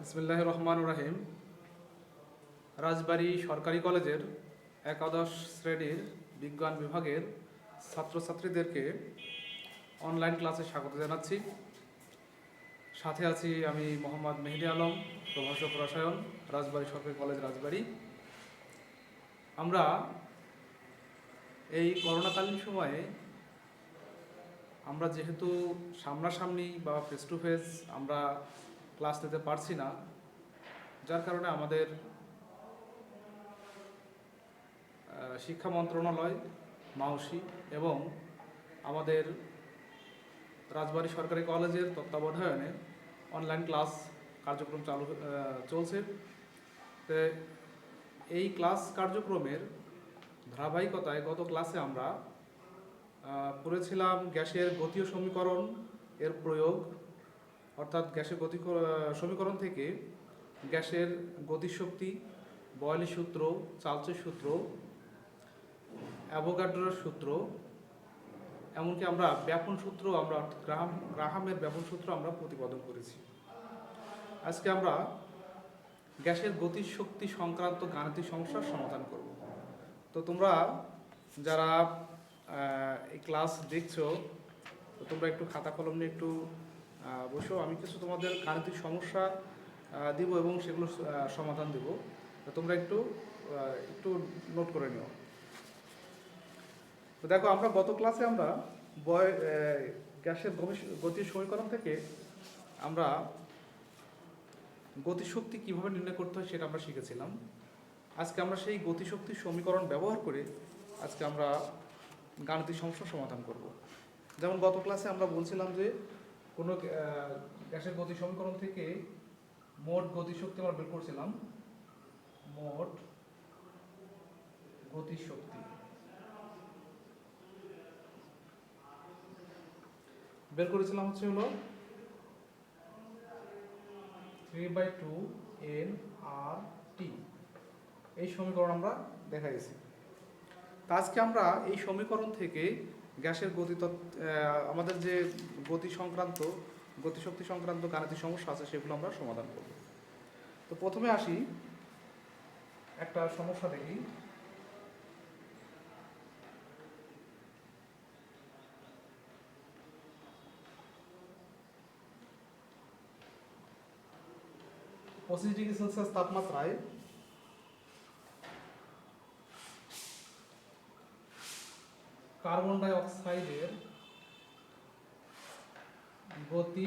বিসমিল্লাহির রহমানির রহিম। রাজবাড়ী সরকারি কলেজের একাদশ শ্রেণীর বিজ্ঞান বিভাগের ছাত্রছাত্রীদেরকে অনলাইন ক্লাসে স্বাগত জানাচ্ছি। সাথে আছি আমি মোহাম্মদ মেহেদি আলম, প্রভাষক রসায়ন, রাজবাড়ী সরকারি কলেজ রাজবাড়ী। আমরা এই করোনাকালীন সময়ে আমরা যেহেতু সামনাসামনি বা ফেস টু ফেস আমরা ক্লাস নিতে পারছি না, যার কারণে আমাদের শিক্ষা মন্ত্রণালয়, মাউসি এবং আমাদের রাজবাড়ী সরকারি কলেজের তত্ত্বাবধানে অনলাইন ক্লাস কার্যক্রম চলছে। তো এই ক্লাস কার্যক্রমের ধারাবাহিকতায় গত ক্লাসে আমরা পড়েছিলাম গ্যাসের গতীয় সমীকরণ এর প্রয়োগ, অর্থাৎ গ্যাসের গতি সমীকরণ থেকে গ্যাসের গতিশক্তি, বয়লি সূত্র, চার্লসের সূত্র, অ্যাভোগাড্রোর সূত্র, এমনকি আমরা ব্যাপন সূত্র অর্থাৎ গ্রাহামের ব্যাপন সূত্র আমরা প্রতিপাদন করেছি। আজকে আমরা গ্যাসের গতিশক্তি সংক্রান্ত গাণিতিক সমস্যার সমাধান করব। তো তোমরা যারা এই ক্লাস দেখছো, তো তোমরা একটু খাতা কলম নিয়ে একটু বসো। আমি কিছু তোমাদের গাণিতিক সমস্যা দিব এবং সেগুলো সমাধান দেব। তো তোমরা একটু নোট করে নিও। তো দেখো, আমরা গত ক্লাসে আমরা গ্যাসের গতির সমীকরণ থেকে আমরা গতিশক্তি কিভাবে নির্ণয় করতে হয় সেটা আমরা শিখেছিলাম। আজকে আমরা সেই গতিশক্তির সমীকরণ ব্যবহার করে আজকে আমরা গাণিতিক সমস্যার সমাধান করব। যেমন গত ক্লাসে আমরা বলছিলাম যে কোনো গ্যাসের গতি সমীকরণ থেকে মোট গতিশক্তি আমরা বের করছিলাম। মোট গতিশক্তি বের করেছিলাম হলো 3/2 nRT। এই সমীকরণ আমরা দেখা গেছি। তা আজকে আমরা এই সমীকরণ থেকে গ্যাসের আমাদের যে গতিশক্তি সংক্রান্ত গাণিতিক সমস্যা আছে সেগুলো আমরা সমাধান করব। তো প্রথমে আসি, একটা সমস্যা দেখি। (25°C) তাপমাত্রায় কার্বন ডাই অক্সাইডের গতি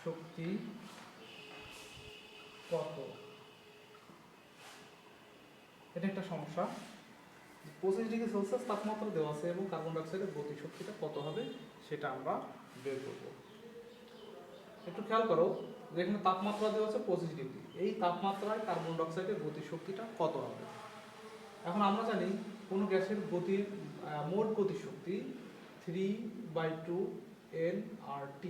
শক্তি কত? এটা একটা সমস্যা। 25°C তাপমাত্রা দেওয়া আছে এবং কার্বন ডাই অক্সাইডের গতি শক্তিটা কত হবে সেটা আমরা বের করব। একটু খেয়াল করো, যেখানে তাপমাত্রা দেওয়া আছে 25°, এই তাপমাত্রায় কার্বন ডাই অক্সাইডের গতি শক্তিটা কত হবে? এখন আমরা জানি কোনো গ্যাসের মোট গতিশক্তি 3/2 nRT।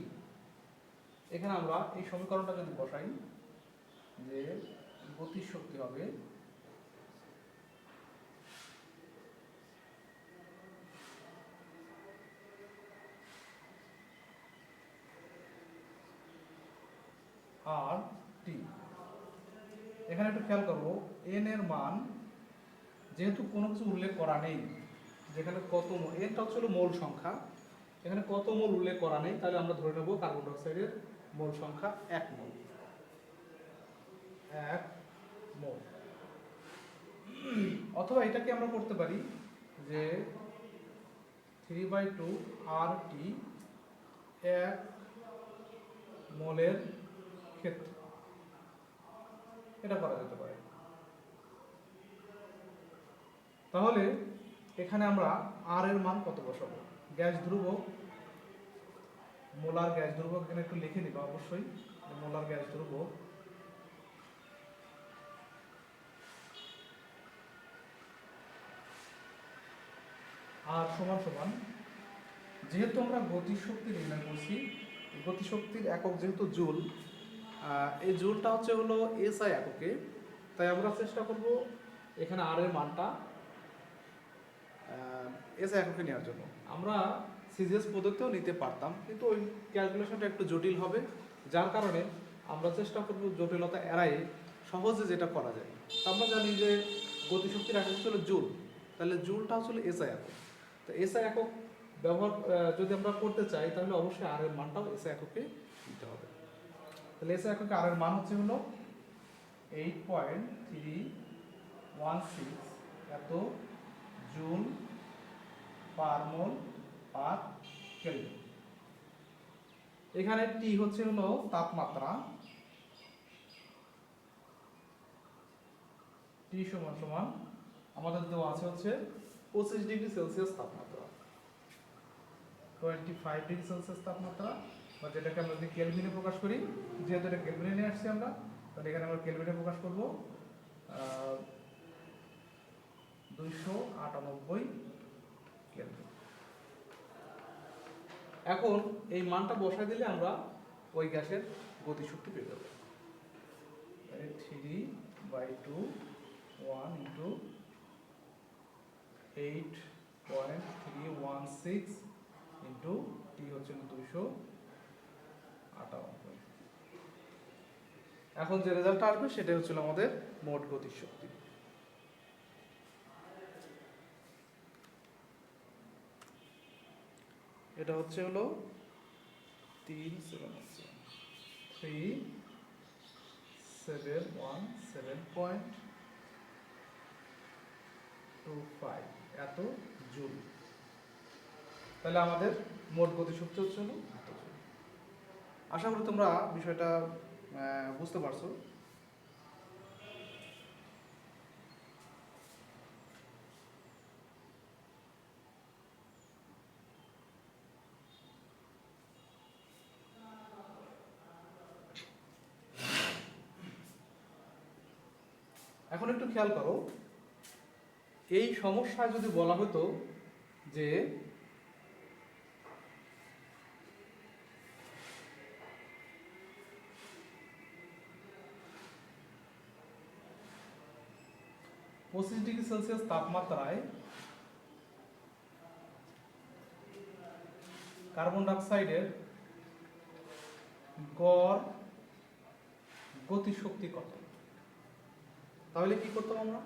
এখানে আমরা এই সমীকরণটা যদি বসাই, যে গতিশক্তি হবে RT। এখানে একটু খেয়াল করবো, n এর মান যেহেতু কোনো কিছু উল্লেখ করা নেই, যেখানে কত মোল, এনটা হচ্ছে মোল সংখ্যা, এখানে কত মোল উল্লেখ করা নেই, তাহলে আমরা ধরে নেব কার্বন ডাই অক্সাইডের মোল সংখ্যা 1 মোল। 1 মোল। অথবা এটাকে আমরা করতে পারি যে 3/2 RT 1 মোলের ক্ষেত্রে, এটা করা যেতে পারে। তাহলে এখানে আমরা আর এর মান কত বসাবো? গ্যাস ধ্রুবক, মোলার গ্যাস ধ্রুবক এখানে একটু লিখে নিবা অবশ্যই, মোলার গ্যাস ধ্রুবক আর সমান সমান, যেহেতু আমরা গতিশক্তি নির্ণয় করছি, গতিশক্তির একক যেহেতু জুল, এই জুলটা হলো SI এককে, তাই আমরা চেষ্টা করব এখানে আর এর মানটা SI এককে নেওয়ার জন্য। আমরা সিজিএস পদ্ধতিও নিতে পারতাম, কিন্তু ওই ক্যালকুলেশনটা একটু জটিল হবে, যার কারণে আমরা চেষ্টা করব জটিলতা এড়াই সহজে যেটা করা যায়। তো আমরা জানি যে গতিশক্তির একক হচ্ছে জুল, তাহলে জুলটা হচ্ছে এসআই একক। তো এসআই একক ব্যবহার যদি আমরা করতে চাই তাহলে অবশ্যই আর এর মানটাও এসআই এককে দিতে হবে। তাহলে এসআই এককে আর এর মান হচ্ছে হলো 8.316 এত জুল পার মোল পার কেলভিন। এখানে টি হচ্ছে হলো তাপমাত্রা, টি সমান সমান আমাদের দেওয়া আছে হচ্ছে 25 ডিগ্রি সেলসিয়াস তাপমাত্রা, 25 ডিগ্রি সেলসিয়াস তাপমাত্রা, বা যেটাকে আমরা যদি কেলভিনে প্রকাশ করি, যেহেতু এটা কেলভিনে নিয়ে আসছি আমরা, তাহলে এখানে আমরা কেলভিনে প্রকাশ করব 298 কেলভিন। এখন এই মানটা বসায় দিলে আমরা ওই গ্যাসের গতিশক্তি পেয়ে যাব। 3/2 1 ইন্টু 8.316 ইন্টু টি হচ্ছে 298। এখন যে রেজাল্টটা আসবে সেটাই হচ্ছিল আমাদের মোট গতিশক্তি। এটা হচ্ছে হলো 3717.25 এত জুল। তাহলে আমাদের মোট গতিশক্তি হচ্ছে হলো এত জুল। আশা করি তোমরা বিষয়টা বুঝতে পারছো। এখন একটু খেয়াল করো, এই সমস্যায় যদি বলা হতো যে পঁচিশ ডিগ্রি সেলসিয়াস তাপমাত্রায় কার্বন ডাইঅক্সাইডের গড় গতিশক্তি কত, তাহলে কি করতাম আমরা?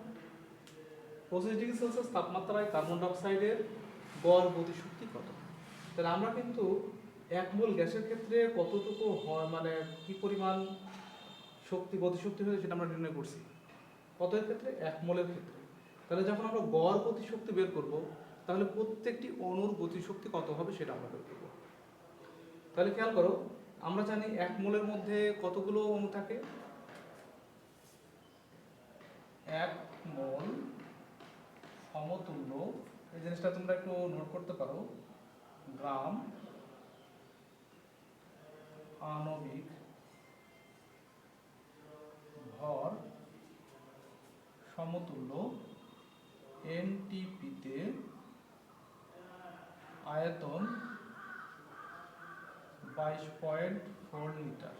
25 ডিগ্রি সেলসিয়াস তাপমাত্রায় কার্বন ডাইঅক্সাইডের গড় গতিশক্তি কত। তাহলে আমরা কিন্তু এক মোল গ্যাসের ক্ষেত্রে কতটুকু হয়, মানে কি পরিমাণ শক্তি গতিশক্তি হয়েছে সেটা আমরা নির্ণয় করছি। কত এর ক্ষেত্রে? এক মোলের ক্ষেত্রে। তাহলে যখন আমরা গড় গতিশক্তি বের করব, তাহলে প্রত্যেকটি অণুর গতিশক্তি কত হবে সেটা আমরা বের করব। তাহলে খেয়াল করো, আমরা জানি এক মোলের মধ্যে কতগুলো অণু থাকে? এক মোল সমতুল্য, এই জিনিসটা তোমরা একটু নোট করতে পারো, গ্রাম আণবিক ভর সমতুল্য এনটিপিতে আয়তন 22.4 লিটার,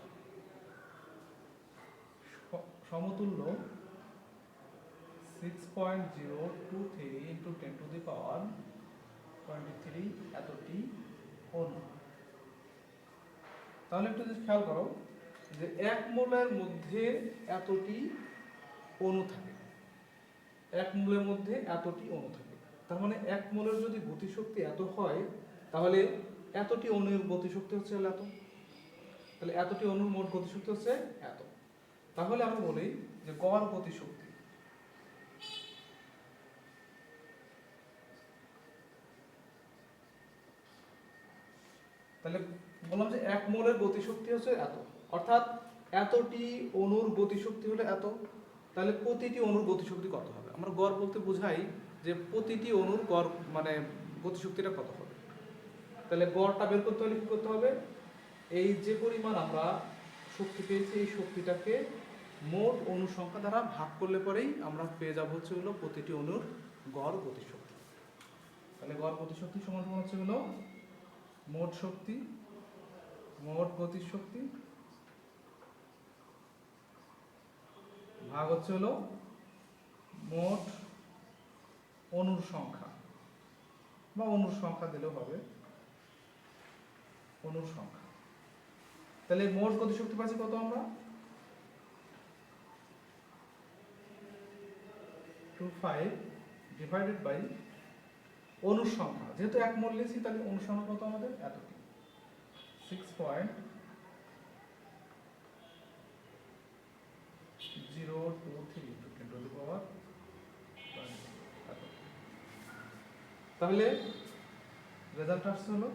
সমতুল্য 6.023 into 10 to the power 23 এতটি অণু। তাহলে একটু খেয়াল করো যে এক মোলের মধ্যে এতটি অণু থাকে, এক মোলের মধ্যে এতটি অণু থাকে, তার মানে এক মোলের যদি গতিশক্তি এত হয়, তাহলে এতটি অণুর গতিশক্তি হচ্ছে এত। তাহলে এতটি অণুর মোট গতিশক্তি হচ্ছে এত। তাহলে আমরা বলি যে গড় গতিশক্তি, তাহলে বললাম যে এক মোলের গতিশক্তি হচ্ছে এত, অর্থাৎ এতটি অণুর গতিশক্তি হলে এত। তাহলে প্রতিটি অণুর গতিশক্তি কত হবে? আমরা গড় বলতে বোঝাই যে প্রতিটি অণুর গড় মানে গতিশক্তিটা কত হবে। তাহলে গড়টা বের করতে হলে কি করতে হবে? এই যে পরিমাণ আমরা শক্তি পেয়েছি এই শক্তিটাকে মোট অণু সংখ্যা দ্বারা ভাগ করলে পরেই আমরা পেয়ে যাব হচ্ছে হলো প্রতিটি অণুর গড় গতিশক্তি। তাহলে গড় গতিশক্তি সমান সমান হচ্ছে হলো মোট শক্তি, মোট গতিশক্তি ভাগ হচ্ছে হলো মোট অণুর সংখ্যা, বা অণুর সংখ্যা দিলেও হবে, অণুর সংখ্যা। তাহলে মোট গতিশক্তি পাচ্ছি কত আমরা 25 ডিভাইডেড বাই অণুর সংখ্যা, যেহেতু এক মোল নিয়েছি তাহলে অণুর সংখ্যা কত আমাদের এতটি 6.023 × 10⁻²। তাহলে রেজাল্ট আসছে হলো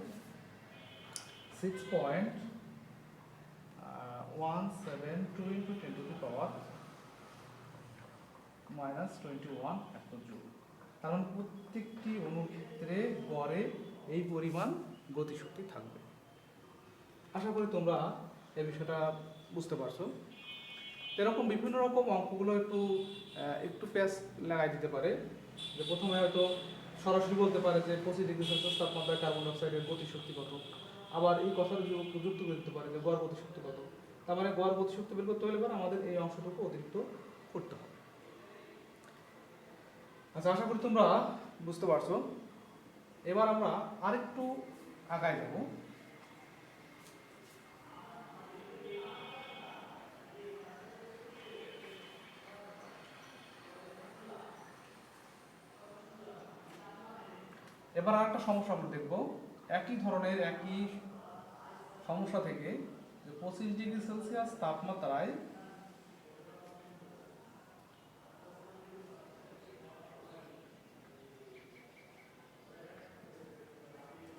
6.172 × 10⁻⁻21 জুল। তার মানে প্রত্যেকটি অণুর ক্ষেত্রে গড়ে এই পরিমাণ গতিশক্তি থাকবে। আশা করি তোমরা এই বিষয়টা বুঝতে পারছো। এরকম বিভিন্ন রকম অঙ্কগুলো একটু প্যাচ লাগাই দিতে পারে, যে প্রথমে হয়তো সরাসরি বলতে পারে যে 25°C তাপমাত্রায় কার্বন ডাইঅক্সাইডের গতিশক্তি কত, আবার এই কথাটা যুক্ত করে দিতে পারে যে গড় গতিশক্তি কত। তার মানে গড় গতিশক্তি বের করতে হলে আমাদের এই অংশটুকু অতিরিক্ত করতে হবে। আচ্ছা, আশা করি তোমরা বুঝতে পারছো। এবার আমরা আরেকটু আগায় যাব। এবার আরেকটা সমস্যা আমরা দেখব, একই ধরনের একই সমস্যা থেকে, যে 25°C তাপমাত্রায়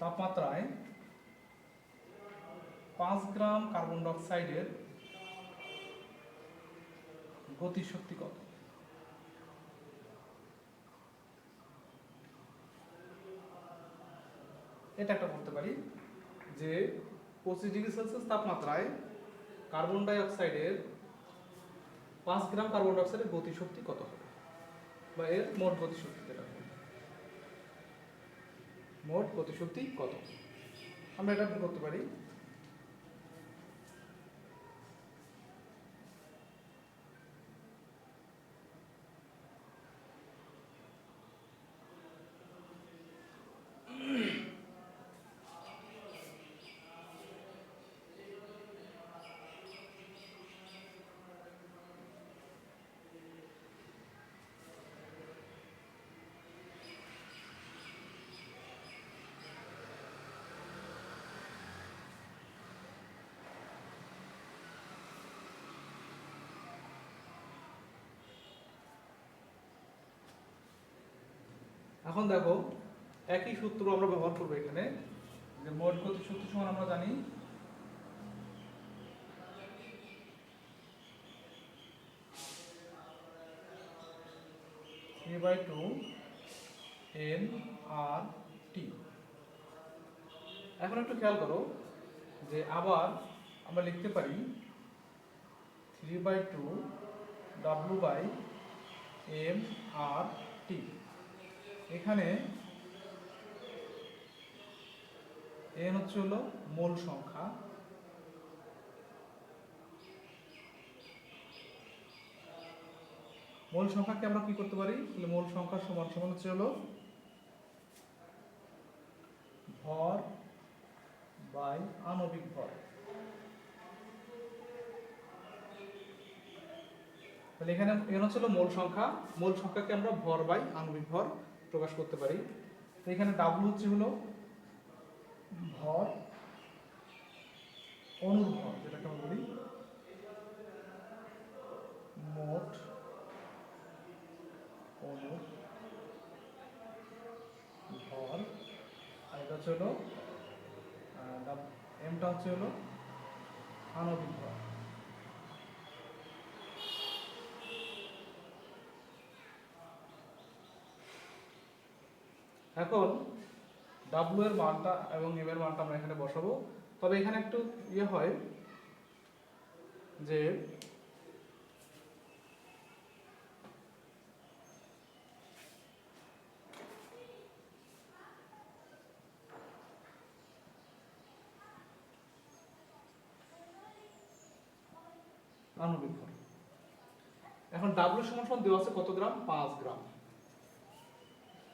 তাপমাত্রায় 5 গ্রাম কার্বন ডাইঅক্সাইডের গতিশক্তি কত। এটা একটা বলতে পারি যে 25°C তাপমাত্রায় কার্বন ডাইঅক্সাইডের 5 গ্রাম কার্বন ডাইঅক্সাইডের গতিশক্তি কত হবে, বা এর মোট গতিশক্তি যেটা হবে, মোট গতিশক্তি কত। আমরা এটা করতে পারি এখন দেখো, একই সূত্র আমরা ব্যবহার করবো এখানে, যে মোট গতিশক্তি সমান আমরা জানি V/2 nRT। এখন একটু খেয়াল করো যে আবার আমরা লিখতে পারি 3/2 W/mRT। এখানে n হচ্ছে হলো মোল সংখ্যা, মোল সংখ্যাকে আমরা কি করতে পারি, মোল সংখ্যা সমান সমান হচ্ছে হলো ভর বাই আণবিক ভর। তাহলে এখানে n হচ্ছে হলো মোল সংখ্যা, মোল সংখ্যাকে আমরা ভর বাই আণবিক ভর প্রকাশ করতে পারি। তো এখানে W হচ্ছে হলো ভর, অণুর ভর যেটাকে আমরা বলি মোট অণুর ভর, আর এটা হচ্ছে হলো এমটা হচ্ছে হলো আণবিক ভর। এখন W এর মানটা এবং M এর মানটা আমরা এখানে বসাবো। তবে এখানে একটু ইয়ে হয় যে আণবিক ভর, এখন W সমান সমান দেওয়া আছে কত গ্রাম, 5 গ্রাম,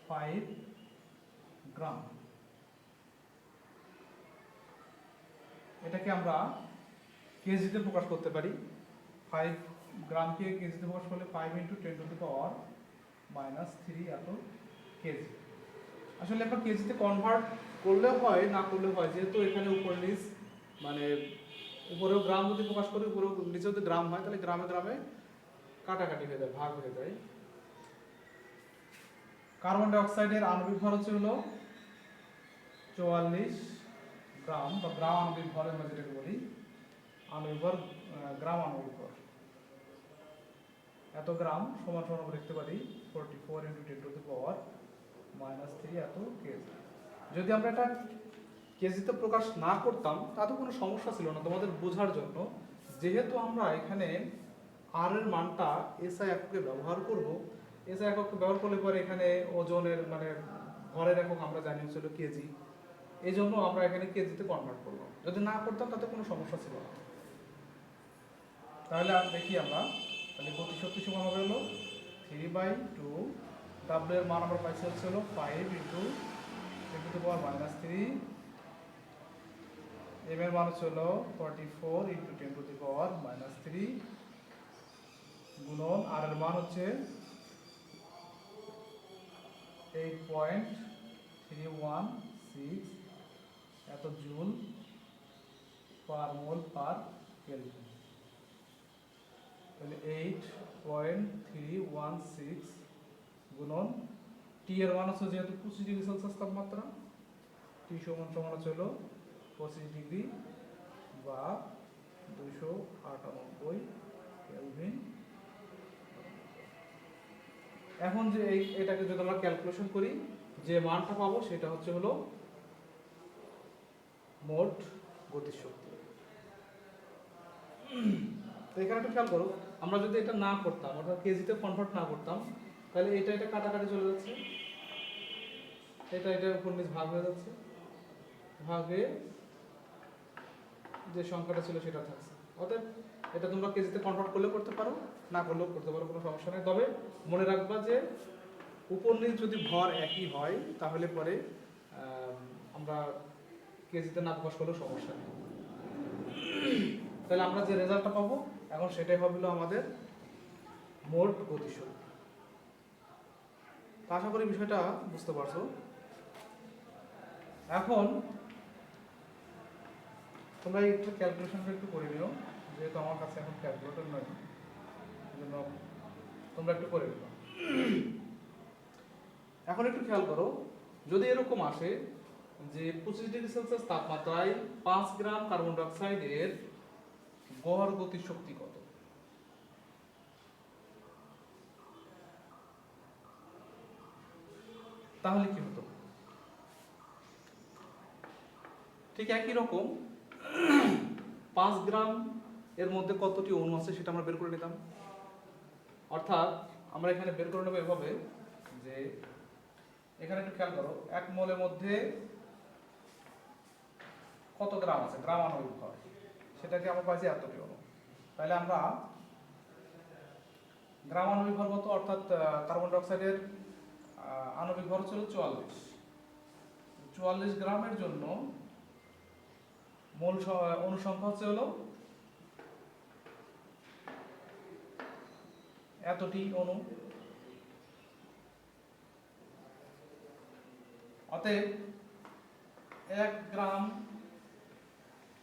5 গ্রাম। এটাকে আমরা কেজিতে প্রকাশ করতে পারি। 5 গ্রামকে কেজিতে প্রকাশ করলে 5 × 10⁻³ এত কেজি। আসলে এখন কেজিতে কনভার্ট করলে হয়, না করলে হয়, যেহেতু এখানে উপর নিচ মানে উপরেও গ্রাম যদি প্রকাশ করি, উপরেও নিচে যদি গ্রাম হয়, তাহলে গ্রামে গ্রামে কাটাকাটি হয়ে যায়, ভাগ হয়ে যায়। কার্বন ডাই অক্সাইডের আণবিক ভর হচ্ছে হলো 44 গ্রাম, বা গ্রাম আণবিক ভর আমরা যেটাকে বলি, আণবিক ভর, গ্রাম আণবিক ভর এত গ্রাম সমান সমান আমরা লিখতে পারি 44 × 10⁻³ এত কেজি। যদি আমরা এটা কেজিতে প্রকাশ না করতাম তাতে কোনো সমস্যা ছিল না তোমাদের বোঝার জন্য। যেহেতু আমরা এখানে আর এর মানটা এসআই এককে ব্যবহার করব, এসআই এককে ব্যবহার করলে পরে এখানে ওজনের মানে ভরের একক আমরা জানি হচ্ছিল কেজি, এই জন্য আমরা এখানে কেজিতে কনভার্ট করলাম। যদি না করতাম তাতে কোনো সমস্যা ছিল না। তাহলে দেখি আমরা, তাহলে গতিশক্তি সমান হবে হলো 3/2, ডাব্লিউ এর মান আমরা পাইছি হচ্ছে হলো 5 × 10⁻³ এম এর মান হচ্ছে হলো 44 × 10⁻³ গুণন আর এর মান হচ্ছে 8.316 এত জুল পার মোল পার কেলভিন। তাহলে 8.316 গুণন টি এর মান হচ্ছে যেহেতু 25°C তাপমাত্রা, টি সমান হচ্ছে হলো 25° বা 298 কেলভিন। এখন যে এটাকে যদি আমরা ক্যালকুলেশন করি, যে মানটা পাবো সেটা হচ্ছে হলো মোট গতিশক্তি। তো এখানে একটু খেয়াল করো, আমরা যদি এটা না করতাম, অর্থাৎ কেজিতে কনভার্ট না করতাম, তাহলে এটা কাটাকাটি চলে যাচ্ছে, এটা উপর নিচ ভাগ হয়ে যাচ্ছে, ভাগে যে সংখ্যাটা ছিল সেটা থাকছে। অতএব এটা তোমরা কেজিতে কনভার্ট করলে করতে পারো, না করলেও করতে পারো, কোনো সমস্যা নেই। তবে মনে রাখবা যে উপর নিচ যদি ভর একই হয় তাহলে পরে আমরা কেজিতে না প্রকাশ করলেও সমস্যা নেই। তাহলে আমরা যে রেজাল্টটা পাবো এখন সেটাই হবে আমাদের মোট গতিশক্তি। আশা করি বিষয়টা বুঝতে পারছো। এখন তোমরা একটু ক্যালকুলেশনটা একটু করে নিও, যেহেতু আমার কাছে এখন ক্যালকুলেটর নয়, জন্য তোমরা একটু করে নিও। এখন একটু খেয়াল করো, যদি এরকম আসে যে 25°C তাপমাত্রায় 5 গ্রাম কার্বন ডাই অক্সাইডের গড় গতিশক্তি কত, তাহলে কি হতো? ঠিক একই রকম 5 গ্রাম এর মধ্যে কতটি অণু আছে সেটা আমরা বের করে নিতাম। অর্থাৎ আমরা এখানে বের করে নেব এভাবে যে এখানে একটু খেয়াল করো, 1 মোলের মধ্যে কত গ্রাম আছে, গ্রাম আণবিক ভর, সেটাকে আমরা পাইছি এতটি অণু। তাহলে আমরা গ্রাম আণবিক ভর কত, অর্থাৎ কার্বন ডাই অক্সাইডের আণবিক ভর ছিল 44 গ্রামের জন্য মোল অণু সংখ্যা হচ্ছে হলো এতটি অণু। অতএব 1 গ্রাম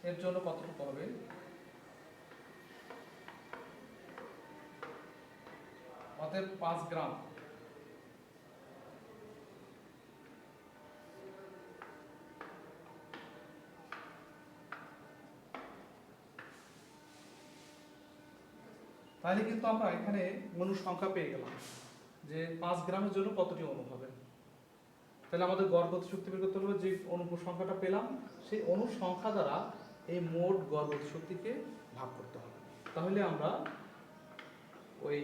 এর জন্য কতটুকু হবে, অতএব 5 গ্রাম তাহলে কিন্তু আমরা এখানে অণুর সংখ্যা পেয়ে গেলাম যে 5 গ্রামের জন্য কতটি অণু হবে। তাহলে আমাদের গড় গতিশক্তি বের করতে হবে, যে অণুর সংখ্যাটা পেলাম সেই অণুর সংখ্যা দ্বারা এই মোট গড় গতিশক্তিকে ভাগ করতে হবে। তাহলে আমরা ওই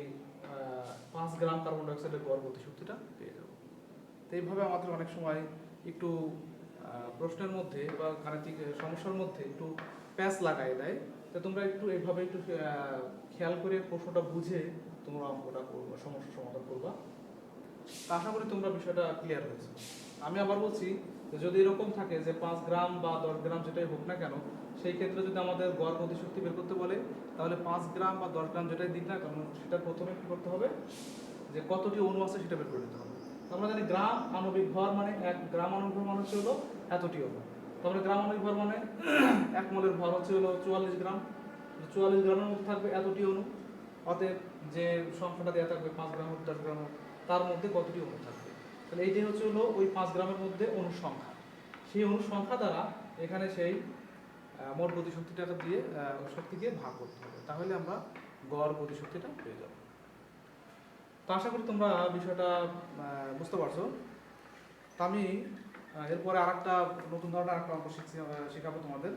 5 গ্রাম কার্বন ডাই অক্সাইডের গড় গতিশক্তিটা পেয়ে যাব। তো এইভাবে আমাদের অনেক সময় একটু প্রশ্নের মধ্যে বা গাণিতিক সমস্যার মধ্যে একটু প্যাচ লাগাই দেয়। তো তোমরা একটু এইভাবে একটু খেয়াল করে প্রশ্নটা বুঝে তোমরা অঙ্কটা করবা, সমস্যার সমাধান করবা। আশা করি তোমরা বিষয়টা ক্লিয়ার হয়েছে। আমি আবার বলছি তো যদি এরকম থাকে যে 5 গ্রাম বা 10 গ্রাম যেটাই হোক না কেন, সেই ক্ষেত্রে যদি আমাদের গড় গতিশক্তি বের করতে বলে, তাহলে 5 গ্রাম বা 10 গ্রাম যেটাই দিক না কেন, সেটা প্রথমে কী করতে হবে, যে কতটি অণু আছে সেটা বের করে নিতে হবে। আমরা জানি গ্রাম আণবিক ভর মানে 1 গ্রাম আণবিক ভর মানে হচ্ছে হলো এতটি অণু। তারপরে গ্রাম আণবিক ভর মানে 1 মোলের ভর হচ্ছে হলো 44 গ্রাম। 44 গ্রামের মধ্যে থাকবে এতটি অণু। অতএব যে সংখ্যাটা দেওয়া থাকবে 5 গ্রাম হোক 10 গ্রাম হোক, তার মধ্যে কতটি অণু থাকবে। তাহলে এইটাই হচ্ছে হলো ওই 5 গ্রামের মধ্যে অণুর সংখ্যা। সেই অণুর সংখ্যা দ্বারা এখানে সেই মোট গতিশক্তিটা দিয়ে শক্তি দিয়ে ভাগ করতে হবে, তাহলে আমরা গড় গতিশক্তিটা পেয়ে যাব। তো আশা করি তোমরা বিষয়টা বুঝতে পারছো। তো আমি এরপরে আরেকটা নতুন ধরনের আরেকটা অঙ্ক শেখাবো তোমাদের।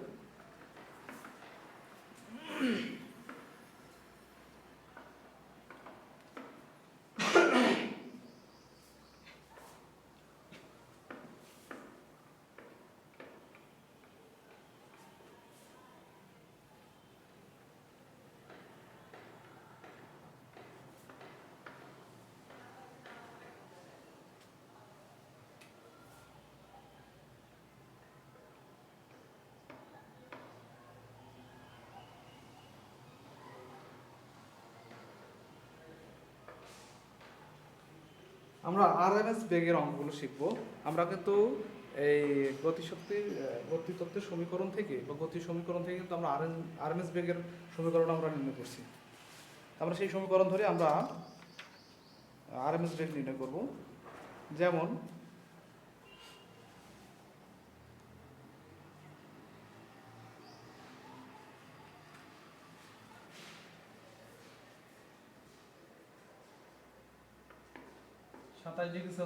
আমরা আরএমএস বেগের অঙ্কগুলো শিখব। আমরা কিন্তু এই গতিশক্তির গতিতত্ত্বের সমীকরণ থেকে বা গতি সমীকরণ থেকে কিন্তু আমরা আরএমএস বেগের সমীকরণ আমরা নির্ণয় করছি। আমরা সেই সমীকরণ ধরে আমরা আরএমএস বেগ নির্ণয় করব। যেমন ⁻⁷°C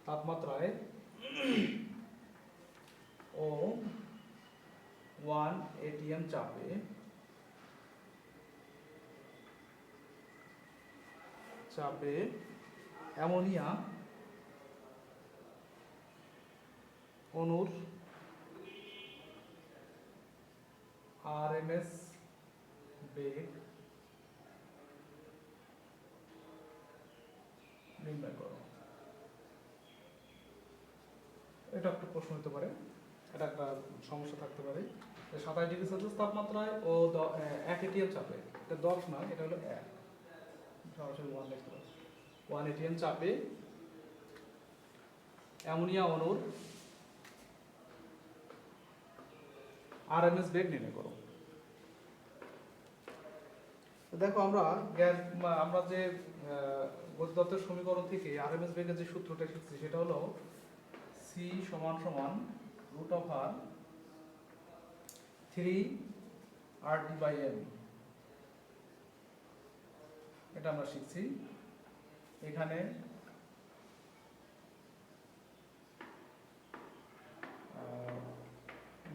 তাপমাত্রায় ও 1 atm চাপে অ্যামোনিয়া অণুর আরএমএস বেগ নির্ণয় করো। এটা একটা প্রশ্ন হতে পারে, এটা একটা সমস্যা থাকতে পারে। 27°C তাপমাত্রায় ও 1 atm চাপে, এটা 10 নয়, এটা হলো 1, সরাসরি 1 লিখতে পারি। 1 atm চাপে অ্যামোনিয়া অণুর আরএমএস বেগ নির্ণয় করো। দেখো আমরা যে গতিতত্ত্বের সমীকরণ থেকে আরএমএস বেগের যে সূত্রটা শিখছি সেটা হলো c √3 RT/m। এটা আমরা শিখছি। এখানে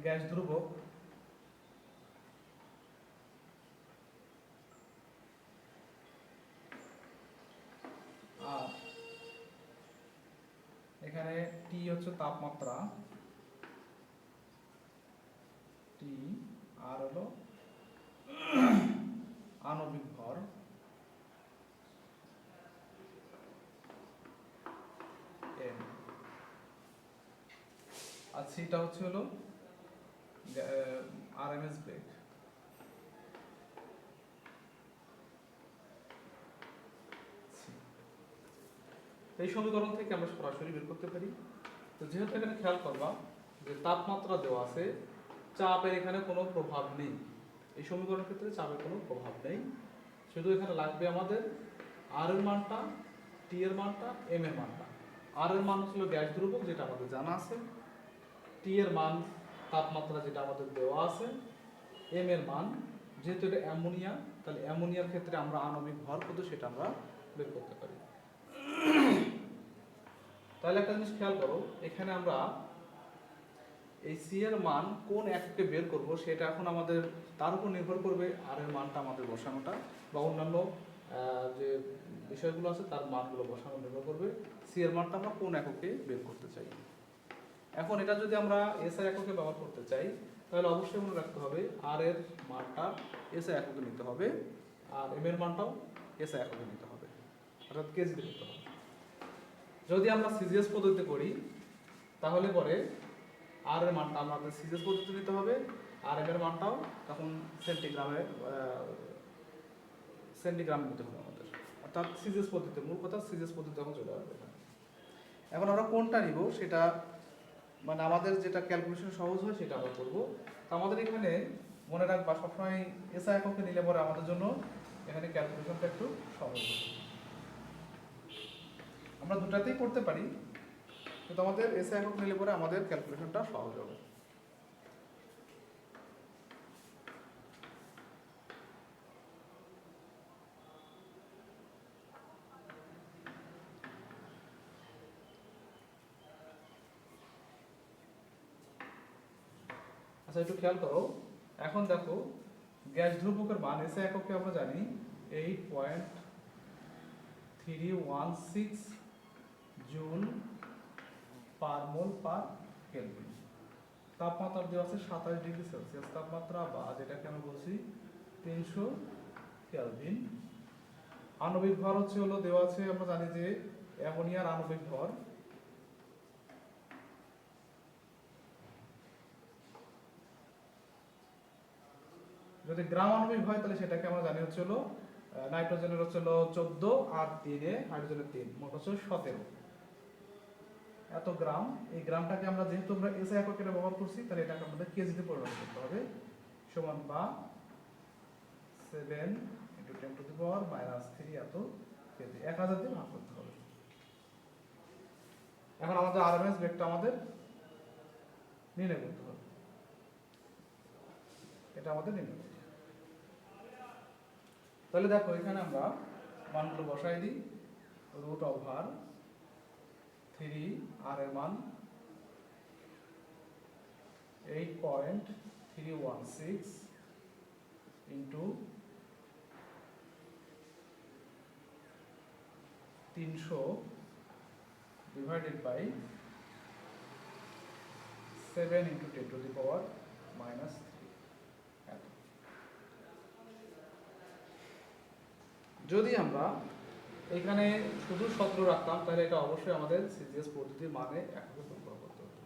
গ্যাস ধ্রুবক আর এখানে টি হচ্ছে তাপমাত্রা, টি আর হলো আণবিক ভর, এম, আর সিটা হচ্ছে হলো আরএমএস বেগ। এই সমীকরণ থেকে আমরা সরাসরি বের করতে পারি। তো যেহেতু এখানে খেয়াল করবা যে তাপমাত্রা দেওয়া আছে, চাপের এখানে কোনো প্রভাব নেই, এই সমীকরণের ক্ষেত্রে চাপের কোনো প্রভাব নেই। শুধু এখানে লাগবে আমাদের আর এর মানটা, টি এর মানটা, এম এর মানটা। আর এর মান হচ্ছিল গ্যাস ধ্রুবক যেটা আমাদের জানা আছে, টি এর মান তাপমাত্রা যেটা আমাদের দেওয়া আছে, এম এর মান যেহেতু এটা অ্যামোনিয়া, তাহলে অ্যামোনিয়ার ক্ষেত্রে আমরা আণবিক ভর কত সেটা আমরা বের করতে পারি। তাহলে একটা জিনিস খেয়াল করো, এখানে আমরা এই সি এর মান কোন এককে বের করব সেটা এখন আমাদের তার উপর নির্ভর করবে আর এর মানটা আমাদের বসানোটা বা অন্যান্য যে বিষয়গুলো আছে তার মানগুলো বসানো নির্ভর করবে সি এর মানটা আমরা কোন এককে বের করতে চাই। এখন এটা যদি আমরা এসআই এককে ব্যবহার করতে চাই তাহলে অবশ্যই মনে রাখতে হবে আর এর মানটা এসআই এককে নিতে হবে আর এম এর মানটাও এসআই এককে নিতে হবে, অর্থাৎ কেজিতে নিতে হবে। যদি আমরা সিজিএস পদ্ধতিতে করি তাহলে পরে আর এর মানটা আমাদের সিজিএস পদ্ধতিতে নিতে হবে, আর এম এর মানটাও তখন সেন্টিগ্রামে নিতে হবে আমাদের, অর্থাৎ সিজিএস পদ্ধতিতে, মূল কথা সিজিএস পদ্ধতি তখন চলে আসবে। এখন আমরা কোনটা নিব সেটা মানে আমাদের যেটা ক্যালকুলেশন সহজ হয় সেটা আমরা করবো। তো আমাদের এখানে মনে রাখবা সবসময় এসআই এককে নিলে পরে আমাদের জন্য এখানে ক্যালকুলেশনটা একটু সহজ হবে। আমরা দুটাতেই করতে পারি, কিন্তু আমাদের এসআই একক নিলে পরে আমাদের ক্যালকুলেশনটা সহজ হবে। আচ্ছা একটু খেয়াল করো, এখন দেখো গ্যাস ধ্রুবকের মান এসআই এককে আমরা জানি 8.316 জুল পার মোল পার কেলভিন। তাপমাত্রা দেওয়া আছে 27 ডিগ্রি সেলসিয়াস তাপমাত্রা, বা যেটাকে আমরা বলছি 300 কেলভিন। আণবিক ভর হলো দেওয়া আছে, আমরা জানি যে অ্যামোনিয়ার আণবিক ভর যদি গ্রাম আণবিক হয় তাহলে সেটাকে আমরা জানি হলো নাইট্রোজেনের হলো 14 আর 3 হাইড্রোজেনের 3, মোট হচ্ছে 17 এত গ্রাম। এই গ্রামটাকে আমরা যেহেতু আমরা এসআই এককে ব্যবহার করছি তাহলে এটাকে আমাদের কেজিতে পরিণত করতে হবে, সমান বা 7 × 10⁻³ এত কেজি, 1000 দিয়ে ভাগ করতে হবে। এখন আমাদের আরএমএস বেগটা আমাদের নির্ণয় করতে হবে, এটা আমাদের নির্ণয় করতে হবে। তাহলে দেখো এখানে আমরা মানগুলো বসাই দিই, √3 আর এর মান 8.316 ইন্টু 300 ডিভাইডেড বাই 7 × 10⁻³ এত। যদি আমরা এখানে শুধু 17 রাখতাম তাহলে এটা অবশ্যই আমাদের সিজিএস পদ্ধতির মানে এককে ব্যবহার করতে হতো,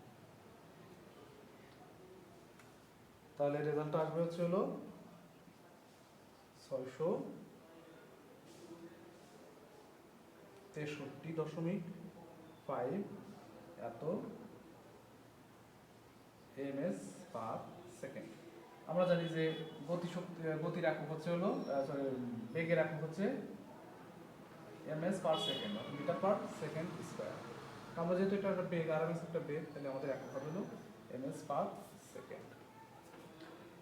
তাহলে রেজাল্টটা আসবে হলো 663.5 এত এমএস পার সেকেন্ড। আমরা জানি যে গতির একক হলো বেগের একক হচ্ছে MS per second, metre per second square. আমরা যেহেতু এটা একটা বেগ, আরএমএস একটা বেগ, তাহলে আমাদের একক হবে হলো এমএস পার সেকেন্ড।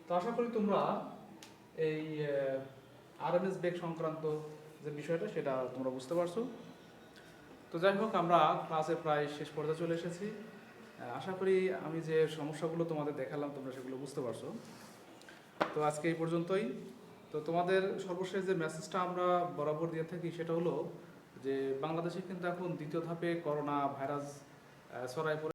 তো আশা করি তোমরা এই আরএমএস বেগ সংক্রান্ত যে বিষয়টা সেটা তোমরা বুঝতে পারছো। তো যাই হোক, আমরা ক্লাসে প্রায় শেষ পর্যায়ে চলে এসেছি। আশা করি আমি যে সমস্যাগুলো তোমাদের দেখালাম তোমরা সেগুলো বুঝতে পারছো। তো আজকে এই পর্যন্তই। তো তোমাদের সর্বশেষ যে মেসেজটা আমরা বরাবর দিয়ে থাকি সেটা হলো যে বাংলাদেশে কিন্তু এখন দ্বিতীয় ধাপে করোনা ভাইরাস ছড়ায় পড়ে।